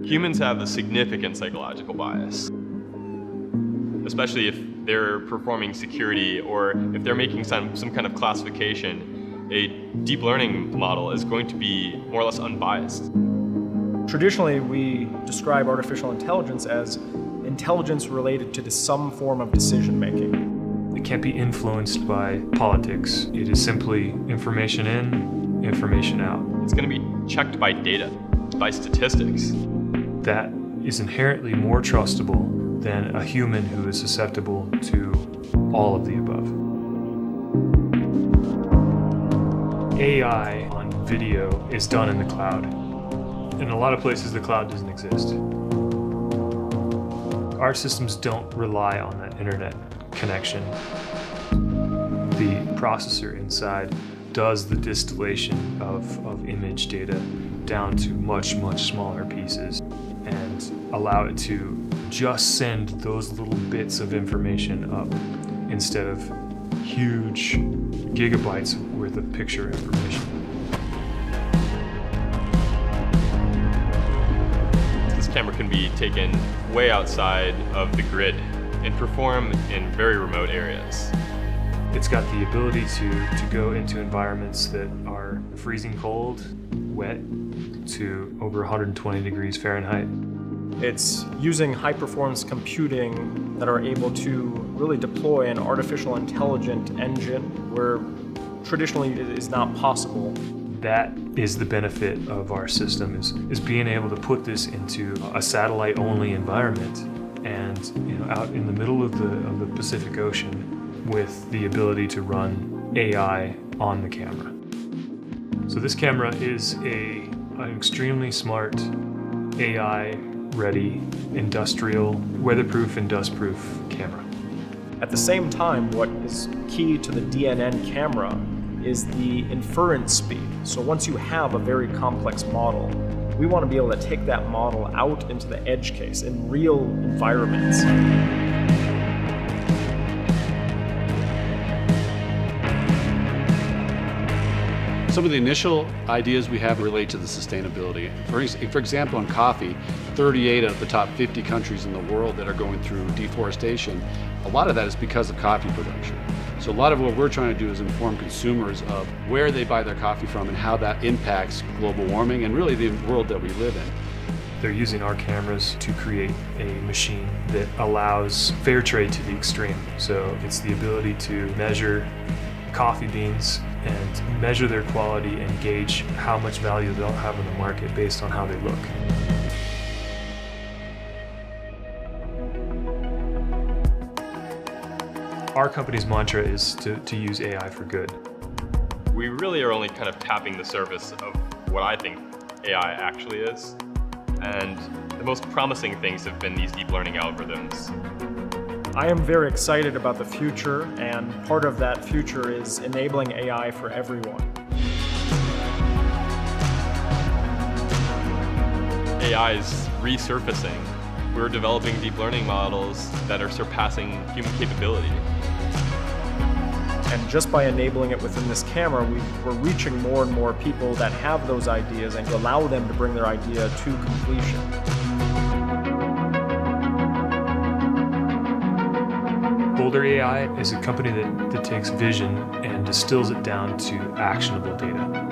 Humans have a significant psychological bias, especially if they're performing security or if they're making some kind of classification. A deep learning model is going to be more or less unbiased. Traditionally, we describe artificial intelligence as intelligence related to some form of decision making. It can't be influenced by politics. It is simply information in, information out. It's going to be checked by data, by statistics. That is inherently more trustable than a human who is susceptible to all of the above. AI on video is done in the cloud. In a lot of places, the cloud doesn't exist. Our systems don't rely on that internet connection. The processor inside does the distillation of image data down to much, much smaller pieces and allow it to just send those little bits of information up instead of huge gigabytes worth of picture information. This camera can be taken way outside of the grid and perform in very remote areas. It's got the ability to go into environments that are freezing cold, wet, to over 120 degrees Fahrenheit. It's using high-performance computing that are able to really deploy an artificial intelligent engine where traditionally it is not possible. That is the benefit of our system, is being able to put this into a satellite-only environment and out in the middle of the Pacific Ocean with the ability to run AI on the camera. So this camera is an extremely smart, AI-ready, industrial, weatherproof and dustproof camera. At the same time, what is key to the DNN camera is the inference speed. So once you have a very complex model, we want to be able to take that model out into the edge case in real environments. Some of the initial ideas we have relate to the sustainability. For example, in coffee, 38 out of the top 50 countries in the world that are going through deforestation, a lot of that is because of coffee production. So a lot of what we're trying to do is inform consumers of where they buy their coffee from and how that impacts global warming and really the world that we live in. They're using our cameras to create a machine that allows fair trade to the extreme. So it's the ability to measure coffee beans and measure their quality and gauge how much value they'll have in the market based on how they look. Our company's mantra is to use AI for good. We really are only kind of tapping the surface of what I think AI actually is. And the most promising things have been these deep learning algorithms. I am very excited about the future, and part of that future is enabling AI for everyone. AI is resurfacing. We're developing deep learning models that are surpassing human capability. And just by enabling it within this camera, we're reaching more and more people that have those ideas and allow them to bring their idea to completion. Boulder AI is a company that takes vision and distills it down to actionable data.